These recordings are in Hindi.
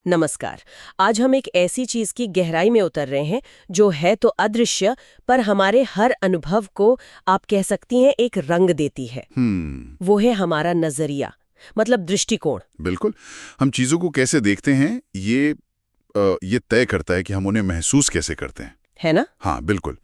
नमस्कार। आज हम एक ऐसी चीज की गहराई में उतर रहे हैं जो है तो अदृश्य पर हमारे हर अनुभव को आप कह सकती हैं एक रंग देती है। वो है हमारा नजरिया, मतलब दृष्टिकोण। बिल्कुल। हम चीजों को कैसे देखते हैं ये तय करता है कि हम उन्हें महसूस कैसे करते हैं, है ना? हाँ बिल्कुल।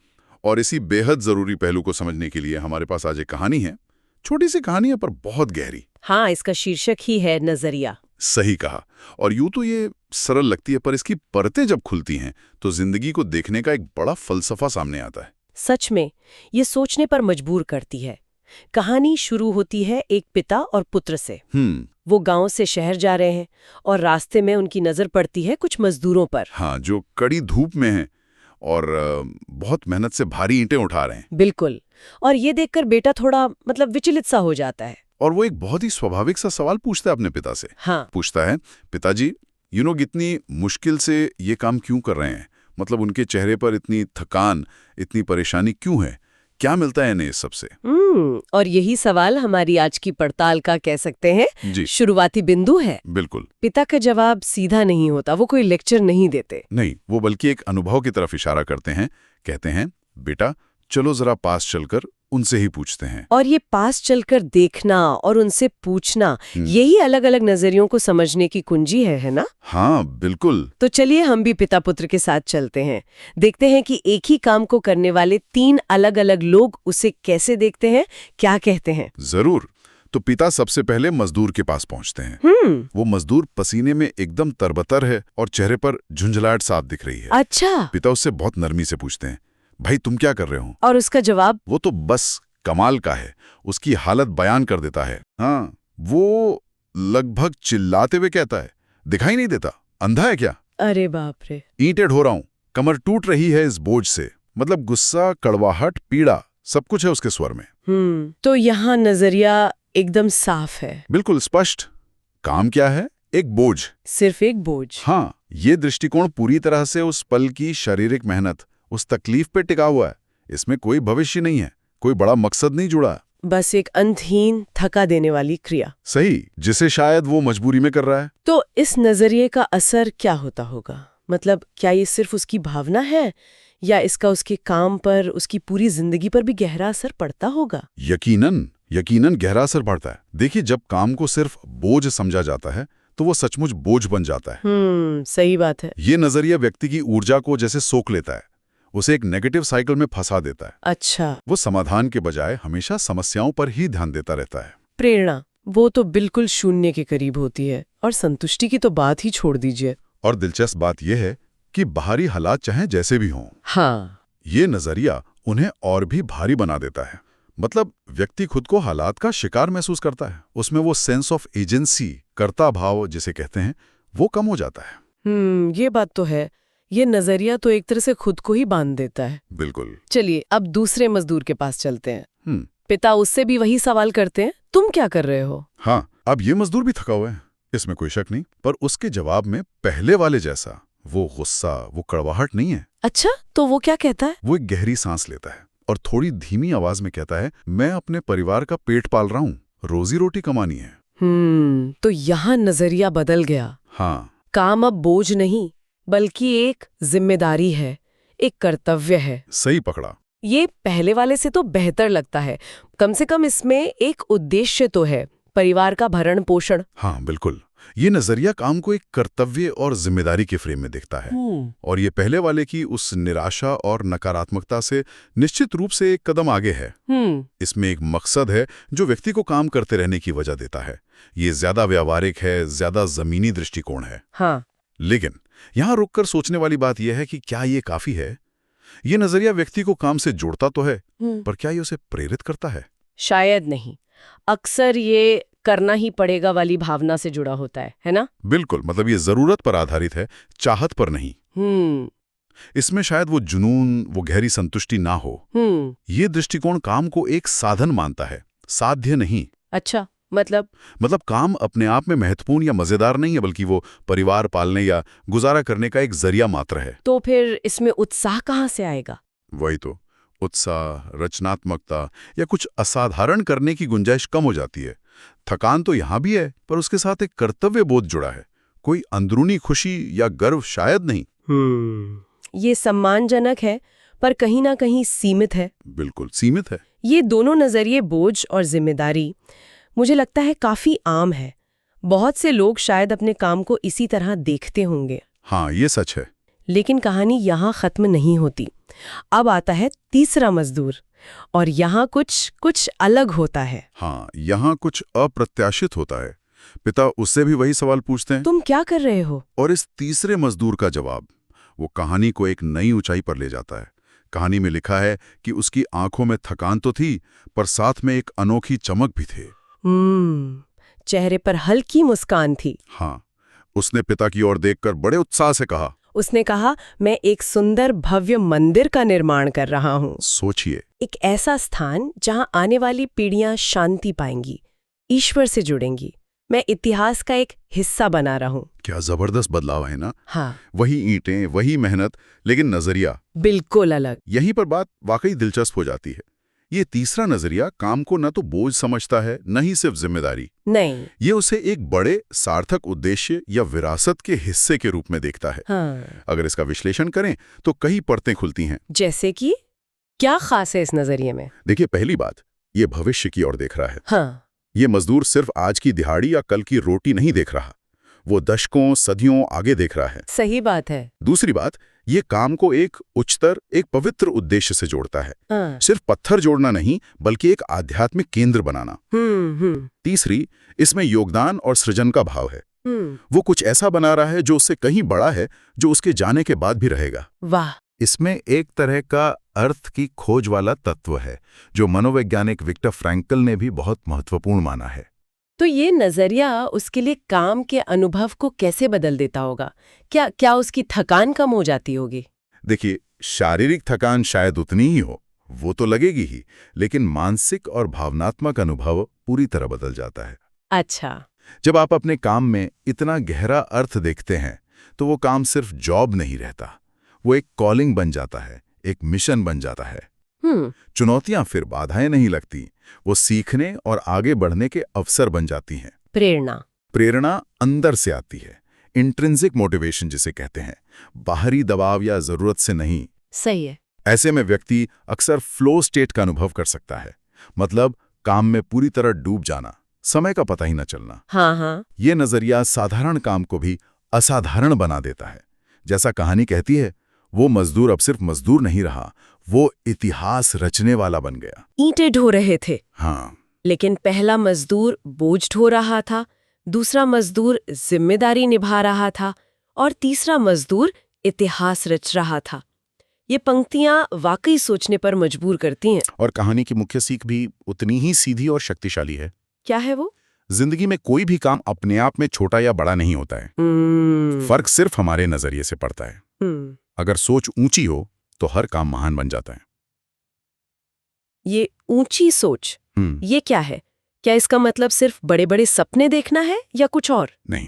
और इसी बेहद जरूरी पहलू को समझने के लिए हमारे पास आज एक कहानी है। छोटी सी कहानी है पर बहुत गहरी। हाँ, इसका शीर्षक ही है नजरिया। सही कहा। और यूं तो ये सरल लगती है पर इसकी परतें जब खुलती हैं तो जिंदगी को देखने का एक बड़ा फलसफा सामने आता है। सच में ये सोचने पर मजबूर करती है। कहानी शुरू होती है एक पिता और पुत्र से। वो गांव से शहर जा रहे हैं और रास्ते में उनकी नजर पड़ती है कुछ मजदूरों पर। हाँ, जो कड़ी धूप में हैं और बहुत मेहनत से भारी ईंटें उठा रहे हैं। बिल्कुल। और ये देखकर बेटा थोड़ा विचलित सा हो जाता है। और वो एक बहुत ही स्वाभाविक सा सवाल पूछता है अपने पिता से। हाँ। पूछता है, पिताजी इतनी मुश्किल से ये काम क्यों कर रहे हैं? मतलब उनके चेहरे पर इतनी थकान, इतनी परेशानी क्यों है? क्या मिलता है इन्हें इस सबसे? और यही सवाल हमारी आज की पड़ताल का कह सकते हैं जी, शुरुआती बिंदु है। बिल्कुल। पिता का जवाब सीधा नहीं होता, वो कोई लेक्चर नहीं देते। नहीं, वो बल्कि एक अनुभव की तरफ इशारा करते हैं। कहते हैं, बेटा चलो जरा पास चलकर उनसे ही पूछते हैं। और ये पास चलकर देखना और उनसे पूछना, यही अलग अलग नजरियों को समझने की कुंजी है ना? हाँ बिल्कुल। तो चलिए हम भी पिता पुत्र के साथ चलते हैं, देखते हैं कि एक ही काम को करने वाले तीन अलग अलग लोग उसे कैसे देखते हैं, क्या कहते हैं। जरूर। तो पिता सबसे पहले मजदूर के पास पहुंचते हैं। वो मजदूर पसीने में एकदम तरबतर है और चेहरे पर झुंझलाहट साफ दिख रही है। अच्छा। पिता उससे बहुत नरमी से पूछते हैं, भाई तुम क्या कर रहे हो? और उसका जवाब? वो तो बस कमाल का है। उसकी हालत बयान कर देता है। हाँ, वो लगभग चिल्लाते हुए कहता है, दिखाई नहीं देता, अंधा है क्या? अरे बाप रे। ईंटें ढो रहा हूं, कमर टूट रही है इस बोझ से। मतलब गुस्सा, कड़वाहट, पीड़ा, सब कुछ है उसके स्वर में। तो यहाँ नजरिया एकदम साफ है। बिल्कुल स्पष्ट। काम क्या है? एक बोझ। सिर्फ एक बोझ। हाँ, ये दृष्टिकोण पूरी तरह से उस पल की शारीरिक मेहनत, उस तकलीफ पे टिका हुआ है। इसमें कोई भविष्य नहीं है, कोई बड़ा मकसद नहीं जुड़ा। बस एक अंतहीन, थका देने वाली क्रिया। सही, जिसे शायद वो मजबूरी में कर रहा है। तो इस नजरिए का असर क्या होता होगा? मतलब क्या ये सिर्फ उसकी भावना है या इसका उसके काम पर, उसकी पूरी जिंदगी पर भी गहरा असर पड़ता होगा? यकीनन गहरा असर पड़ता है। देखिए, जब काम को सिर्फ बोझ समझा जाता है तो वो सचमुच बोझ बन जाता है। सही बात है। ये नजरिया व्यक्ति की ऊर्जा को जैसे सोख लेता है, उसे एक नेगेटिव साइकिल में फंसा देता है। अच्छा। वो समाधान के बजाय हमेशा समस्याओं पर ही ध्यान देता रहता है। प्रेरणा, वो तो बिल्कुल शून्य के करीब होती है, और संतुष्टि की तो बात ही छोड़ दीजिए। और दिलचस्प बात यह है कि बाहरी हालात चाहे जैसे भी हों, हाँ, ये नजरिया उन्हें और भी भारी बना देता है। मतलब व्यक्ति खुद को हालात का शिकार महसूस करता है। उसमें वो सेंस ऑफ एजेंसी, कर्ता भाव जिसे कहते हैं, वो कम हो जाता है। ये बात तो है। ये नजरिया तो एक तरह से खुद को ही बांध देता है। बिल्कुल। चलिए अब दूसरे मजदूर के पास चलते हैं। पिता उससे भी वही सवाल करते हैं, तुम क्या कर रहे हो? हाँ, अब ये मजदूर भी थका हुआ है, इसमें कोई शक नहीं। पर उसके जवाब में पहले वाले जैसा वो गुस्सा, वो कड़वाहट नहीं है। अच्छा, तो वो क्या कहता है? वो एक गहरी सांस लेता है और थोड़ी धीमी आवाज में कहता है, मैं अपने परिवार का पेट पाल रहा हूँ, रोजी रोटी कमानी है। तो यहाँ नजरिया बदल गया। हाँ, काम अब बोझ नहीं बल्कि एक जिम्मेदारी है, एक कर्तव्य है। सही पकड़ा। ये पहले वाले से तो बेहतर लगता है। कम से कम इसमें एक उद्देश्य तो है, परिवार का भरण पोषण। हाँ बिल्कुल। ये नजरिया काम को एक कर्तव्य और जिम्मेदारी के फ्रेम में देखता है। और ये पहले वाले की उस निराशा और नकारात्मकता से निश्चित रूप से एक कदम आगे है। इसमें एक मकसद है जो व्यक्ति को काम करते रहने की वजह देता है। ये ज्यादा व्यावहारिक है, ज्यादा जमीनी दृष्टिकोण है। हाँ। लेकिन यहाँ रुककर सोचने वाली बात यह है कि क्या ये काफी है? ये नजरिया व्यक्ति को काम से जोड़ता तो है, पर क्या ये उसे प्रेरित करता है? शायद नहीं। अक्सर ये करना ही पड़ेगा वाली भावना से जुड़ा होता है ना? बिल्कुल। मतलब ये जरूरत पर आधारित है, चाहत पर नहीं। इसमें शायद वो जुनून, वो गहरी संतुष्टि ना हो। ये दृष्टिकोण काम को एक साधन मानता है, साध्य नहीं। अच्छा, मतलब काम अपने आप में महत्वपूर्ण या मजेदार नहीं है, बल्कि वो परिवार पालने या गुजारा करने का एक जरिया मात्र है। तो फिर इसमें उत्साह कहाँ से आएगा? वही तो, उत्साह, रचनात्मकता या कुछ असाधारण करने की गुंजाइश कम हो जाती है। थकान तो यहां भी है, पर उसके साथ एक कर्तव्य बोध जुड़ा है। कोई अंदरूनी खुशी या गर्व शायद नहीं। ये सम्मानजनक है, पर कहीं ना कहीं सीमित है। बिल्कुल सीमित है। ये दोनों नजरिए, बोझ और जिम्मेदारी, मुझे लगता है काफी आम है। बहुत से लोग शायद अपने काम को इसी तरह देखते होंगे। हाँ, ये सच है। लेकिन कहानी यहाँ खत्म नहीं होती। अब आता है तीसरा मजदूर, और यहाँ कुछ अलग होता है। हाँ, यहाँ कुछ अप्रत्याशित होता है। पिता उससे भी वही सवाल पूछते हैं, तुम क्या कर रहे हो? और इस तीसरे मजदूर का जवाब वो कहानी को एक नई ऊंचाई पर ले जाता है। कहानी में लिखा है कि उसकी आंखों में थकान तो थी, पर साथ में एक अनोखी चमक भी थी। चेहरे पर हल्की मुस्कान थी। हाँ, उसने पिता की ओर देखकर बड़े उत्साह से कहा, उसने कहा, मैं एक सुंदर भव्य मंदिर का निर्माण कर रहा हूँ। सोचिए, एक ऐसा स्थान जहाँ आने वाली पीढ़ियां शांति पाएंगी, ईश्वर से जुड़ेंगी। मैं इतिहास का एक हिस्सा बना रहा हूँ। क्या जबरदस्त बदलाव है ना? हाँ, वही ईंटें, वही मेहनत, लेकिन नजरिया बिल्कुल अलग। यहीं पर बात वाकई दिलचस्प हो जाती है। ये तीसरा नजरिया काम को न तो बोझ समझता है, न ही सिर्फ जिम्मेदारी। नहीं, ये उसे एक बड़े सार्थक उद्देश्य या विरासत के हिस्से के रूप में देखता है। हाँ। अगर इसका विश्लेषण करें तो कई परतें खुलती हैं। जैसे कि क्या खास है इस नजरिए में? देखिए, पहली बात, ये भविष्य की ओर देख रहा है। हाँ। ये मजदूर सिर्फ आज की दिहाड़ी या कल की रोटी नहीं देख रहा, वो दशकों सदियों आगे देख रहा है। सही बात है। दूसरी बात, ये काम को एक उच्चतर, एक पवित्र उद्देश्य से जोड़ता है। हाँ। सिर्फ पत्थर जोड़ना नहीं, बल्कि एक आध्यात्मिक केंद्र बनाना। तीसरी, इसमें योगदान और सृजन का भाव है। वो कुछ ऐसा बना रहा है जो उससे कहीं बड़ा है, जो उसके जाने के बाद भी रहेगा। वाह। इसमें एक तरह का अर्थ की खोज वाला तत्व है, जो मनोवैज्ञानिक विक्टर फ्रैंकल ने भी बहुत महत्वपूर्ण माना है। तो ये नजरिया उसके लिए काम के अनुभव को कैसे बदल देता होगा? क्या उसकी थकान कम हो जाती होगी? देखिए, शारीरिक थकान शायद उतनी ही हो, वो तो लगेगी ही, लेकिन मानसिक और भावनात्मक अनुभव पूरी तरह बदल जाता है। अच्छा। जब आप अपने काम में इतना गहरा अर्थ देखते हैं, तो वो काम सिर्फ जॉब नहीं रहता, वो एक कॉलिंग बन जाता है, एक मिशन बन जाता है। चुनौतियां फिर बाधाएं नहीं लगती, वो सीखने और आगे बढ़ने के अवसर बन जाती हैं। प्रेरणा अंदर से आती है, इंट्रिंसिक मोटिवेशन जिसे कहते हैं, बाहरी दबाव या जरूरत से नहीं। सही है। ऐसे में व्यक्ति अक्सर फ्लो स्टेट का अनुभव कर सकता है, मतलब काम में पूरी तरह डूब जाना, समय का पता ही न चलना। हाँ। ये नजरिया साधारण काम को भी असाधारण बना देता है। जैसा कहानी कहती है, वो मजदूर अब सिर्फ मजदूर नहीं रहा, वो इतिहास रचने वाला बन गया। ईंटें ढो रहे थे। हाँ। लेकिन पहला मजदूर बोझ ढो रहा था, दूसरा मजदूर जिम्मेदारी निभा रहा था, और तीसरा मजदूर इतिहास रच रहा था। ये पंक्तियां वाकई सोचने पर मजबूर करती हैं। और कहानी की मुख्य सीख भी उतनी ही सीधी और शक्तिशाली है। क्या है वो? जिंदगी में कोई भी काम अपने आप में छोटा या बड़ा नहीं होता है। फर्क सिर्फ हमारे नजरिए से पड़ता है। अगर सोच ऊंची हो तो हर काम महान बन जाता है। ये ऊंची सोच, ये क्या है? क्या इसका मतलब सिर्फ बड़े बड़े सपने देखना है या कुछ और? नहीं,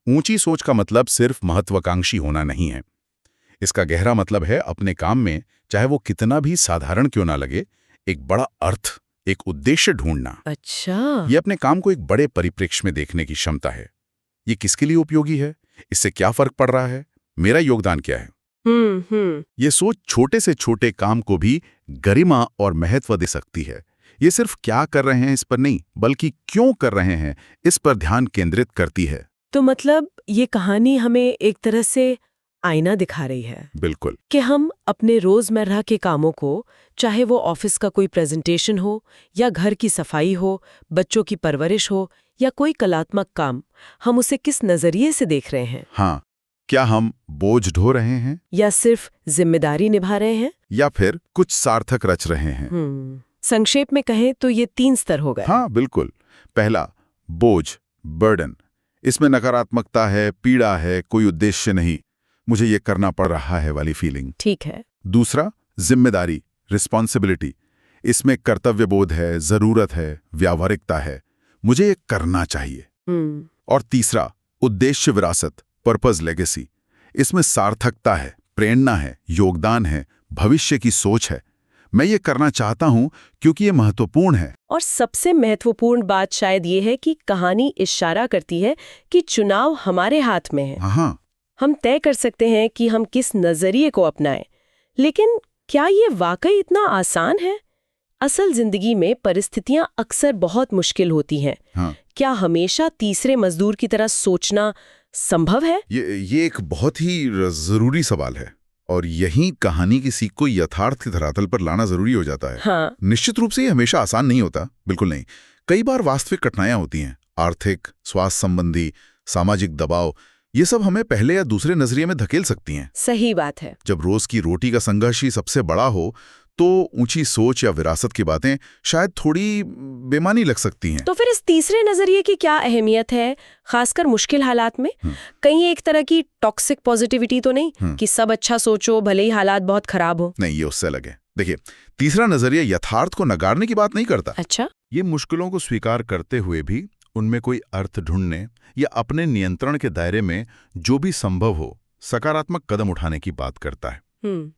ऊंची सोच का मतलब सिर्फ महत्वाकांक्षी होना नहीं है। इसका गहरा मतलब है अपने काम में, चाहे वो कितना भी साधारण क्यों ना लगे, एक बड़ा अर्थ, एक उद्देश्य ढूंढना। अच्छा। ये अपने काम को एक बड़े परिप्रेक्ष्य में देखने की क्षमता है। ये किसके लिए उपयोगी है, इससे क्या फर्क पड़ रहा है, मेरा योगदान क्या है। ये सोच छोटे से छोटे काम को भी गरिमा और महत्व दे सकती है। ये सिर्फ क्या कर रहे हैं इस पर नहीं, बल्कि क्यों कर रहे हैं इस पर ध्यान केंद्रित करती है। तो मतलब ये कहानी हमें एक तरह से आईना दिखा रही है। बिल्कुल। कि हम अपने रोजमर्रा के कामों को, चाहे वो ऑफिस का कोई प्रेजेंटेशन हो या घर की सफाई हो, बच्चों की परवरिश हो या कोई कलात्मक काम, हम उसे किस नजरिए से देख रहे हैं। हाँ, क्या हम बोझ ढो रहे हैं, या सिर्फ जिम्मेदारी निभा रहे हैं, या फिर कुछ सार्थक रच रहे हैं। संक्षेप में कहें तो ये 3 स्तर हो गए। हाँ बिल्कुल। पहला, बोझ, बर्डन। इसमें नकारात्मकता है, पीड़ा है, कोई उद्देश्य नहीं, मुझे ये करना पड़ रहा है वाली फीलिंग। ठीक है। दूसरा, जिम्मेदारी, रिस्पॉन्सिबिलिटी। इसमें कर्तव्यबोध है, जरूरत है, व्यावहारिकता है, मुझे ये करना चाहिए। और तीसरा, उद्देश्य विरासत, पर्पस लेगेसी। इसमें सार्थकता है, प्रेरणा है, योगदान है, भविष्य की सोच है। मैं ये करना चाहता हूँ क्योंकि ये महत्वपूर्ण है। और सबसे महत्वपूर्ण बात शायद ये है कि कहानी इशारा करती है कि चुनाव हमारे हाथ में है। हाँ, हम तय कर सकते हैं कि हम किस नजरिए को अपनाएं। लेकिन क्या ये वाकई इतना आसान है? असल जिंदगी में परिस्थितियां अक्सर बहुत मुश्किल होती हैं। हाँ। क्या हमेशा तीसरे मजदूर की तरह सोचना संभव है? ये एक बहुत ही जरूरी सवाल है, और यही कहानी की सीख को यथार्थ के धरातल पर लाना जरूरी हो जाता है। हाँ। निश्चित रूप से ये हमेशा आसान नहीं होता, बिल्कुल नहीं। कई बार वास्तविक कठिनाइयां होती हैं, आर्थिक, स्वास्थ्य संबंधी, सामाजिक दबाव, ये सब हमें पहले या दूसरे नजरिए में धकेल सकती हैं। सही बात है। जब रोज की रोटी का संघर्ष ही सबसे बड़ा हो तो ऊंची सोच या विरासत की बातें शायद थोड़ी बेमानी लग सकती हैं। तो फिर इस तीसरे नजरिए की क्या अहमियत है, खासकर मुश्किल हालात में? कहीं एक तरह की टॉक्सिक पॉजिटिविटी तो नहीं कि सब अच्छा सोचो भले ही हालात बहुत खराब हो? नहीं, ये उससे अलग है। देखिए, तीसरा नजरिया यथार्थ को नकारने की बात नहीं करता। अच्छा। ये मुश्किलों को स्वीकार करते हुए भी उनमें कोई अर्थ ढूंढने या अपने नियंत्रण के दायरे में जो भी संभव हो सकारात्मक कदम उठाने की बात करता है।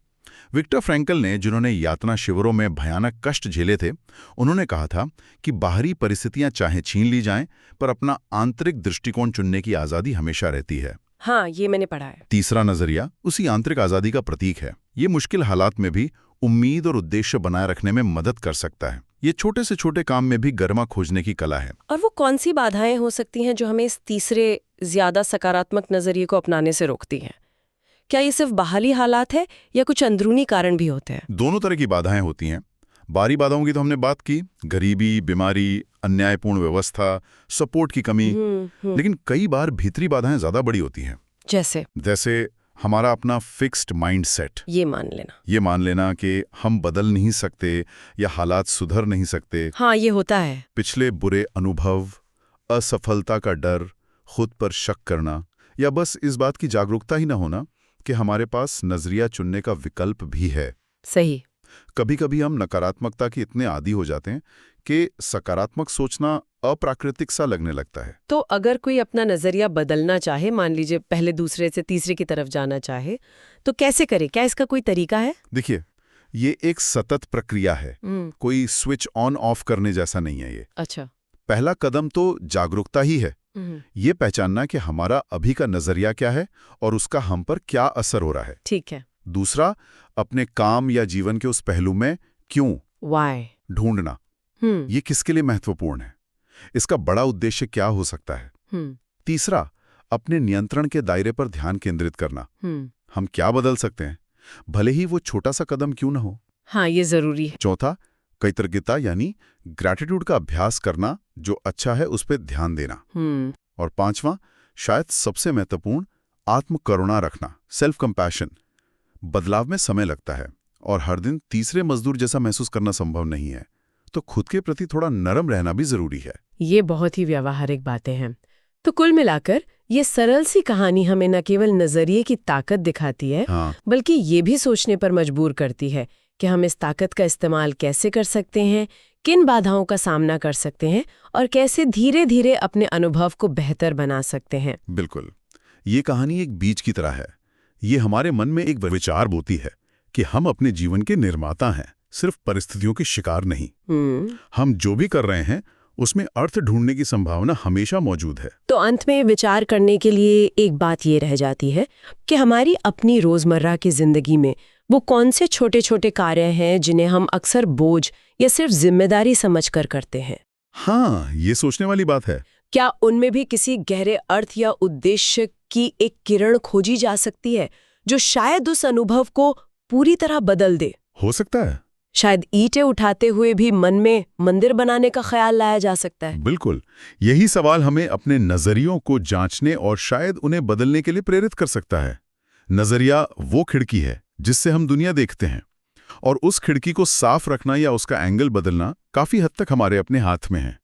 विक्टर फ्रैंकल ने, जिन्होंने यातना शिविरों में भयानक कष्ट झेले थे, उन्होंने कहा था कि बाहरी परिस्थितियां चाहे छीन ली जाएं, पर अपना आंतरिक दृष्टिकोण चुनने की आजादी हमेशा रहती है। हाँ, ये मैंने पढ़ा है। तीसरा नजरिया उसी आंतरिक आजादी का प्रतीक है। ये मुश्किल हालात में भी उम्मीद और उद्देश्य बनाए रखने में मदद कर सकता है। ये छोटे से छोटे काम में भी गरिमा खोजने की कला है। और वो कौन सी बाधाएं हो सकती हैं जो हमें इस तीसरे ज्यादा सकारात्मक नजरिए को अपनाने से रोकती हैं? क्या ये सिर्फ बाहरी हालात है या कुछ अंदरूनी कारण भी होते हैं? दोनों तरह की बाधाएं होती हैं। बाहरी बाधाओं की तो हमने बात की, गरीबी, बीमारी, अन्यायपूर्ण व्यवस्था, सपोर्ट की कमी। लेकिन कई बार भीतरी बाधाएं ज्यादा बड़ी होती हैं। जैसे हमारा अपना फिक्स्ड माइंडसेट। ये मान लेना कि हम बदल नहीं सकते या हालात सुधर नहीं सकते। हाँ, ये होता है। पिछले बुरे अनुभव, असफलता का डर, खुद पर शक करना, या बस इस बात की जागरूकता ही ना होना कि हमारे पास नजरिया चुनने का विकल्प भी है। सही। कभी कभी हम नकारात्मकता के इतने आदी हो जाते हैं कि सकारात्मक सोचना अप्राकृतिक सा लगने लगता है। तो अगर कोई अपना नजरिया बदलना चाहे, मान लीजिए पहले दूसरे से तीसरे की तरफ जाना चाहे, तो कैसे करे? क्या इसका कोई तरीका है? देखिए, ये एक सतत प्रक्रिया है, कोई स्विच ऑन ऑफ करने जैसा नहीं है ये। अच्छा। पहला कदम तो जागरूकता ही है। ये पहचानना कि हमारा अभी का नजरिया क्या है और उसका हम पर क्या असर हो रहा है। ठीक है। दूसरा, अपने काम या जीवन के उस पहलू में क्यों, व्हाई ढूंढना। ये किसके लिए महत्वपूर्ण है, इसका बड़ा उद्देश्य क्या हो सकता है। तीसरा, अपने नियंत्रण के दायरे पर ध्यान केंद्रित करना। हम क्या बदल सकते हैं, भले ही वो छोटा सा कदम क्यों ना हो। हाँ, ये जरूरी है। चौथा, कृतज्ञता यानी ग्रैटिट्यूड का अभ्यास करना, जो अच्छा है उस पर ध्यान देना। और पांचवां, शायद सबसे महत्वपूर्ण, आत्मकरुणा रखना, सेल्फ कंपैशन। बदलाव में समय लगता है और हर दिन तीसरे मजदूर जैसा महसूस करना संभव नहीं है, तो खुद के प्रति थोड़ा नरम रहना भी जरूरी है। ये बहुत ही व्यावहारिक बातें हैं। तो कुल मिलाकर ये सरल सी कहानी हमें न केवल नजरिए की ताकत दिखाती है, बल्कि ये भी सोचने पर मजबूर करती है कि हम इस ताकत का इस्तेमाल कैसे कर सकते हैं, किन बाधाओं का सामना कर सकते हैं और कैसे धीरे धीरे अपने अनुभव को बेहतर बना सकते हैं। बिल्कुल, ये कहानी एक बीज की तरह है। ये हमारे मन में एक विचार बोती है कि हम अपने जीवन के निर्माता हैं, सिर्फ परिस्थितियों के शिकार नहीं। हम जो भी कर रहे हैं उसमें अर्थ ढूंढने की संभावना हमेशा मौजूद है। तो अंत में विचार करने के लिए एक बात ये रह जाती है कि हमारी अपनी रोजमर्रा की जिंदगी में वो कौन से छोटे छोटे कार्य हैं जिन्हें हम अक्सर बोझ या सिर्फ जिम्मेदारी समझकर करते हैं। हाँ, ये सोचने वाली बात है। क्या उनमें भी किसी गहरे अर्थ या उद्देश्य की एक किरण खोजी जा सकती है जो शायद उस अनुभव को पूरी तरह बदल दे? हो सकता है। शायद ईंटें उठाते हुए भी मन में मंदिर बनाने का ख्याल लाया जा सकता है। बिल्कुल, यही सवाल हमें अपने नजरियों को जांचने और शायद उन्हें बदलने के लिए प्रेरित कर सकता है। नजरिया वो खिड़की है जिससे हम दुनिया देखते हैं, और उस खिड़की को साफ रखना या उसका एंगल बदलना काफी हद तक हमारे अपने हाथ में है।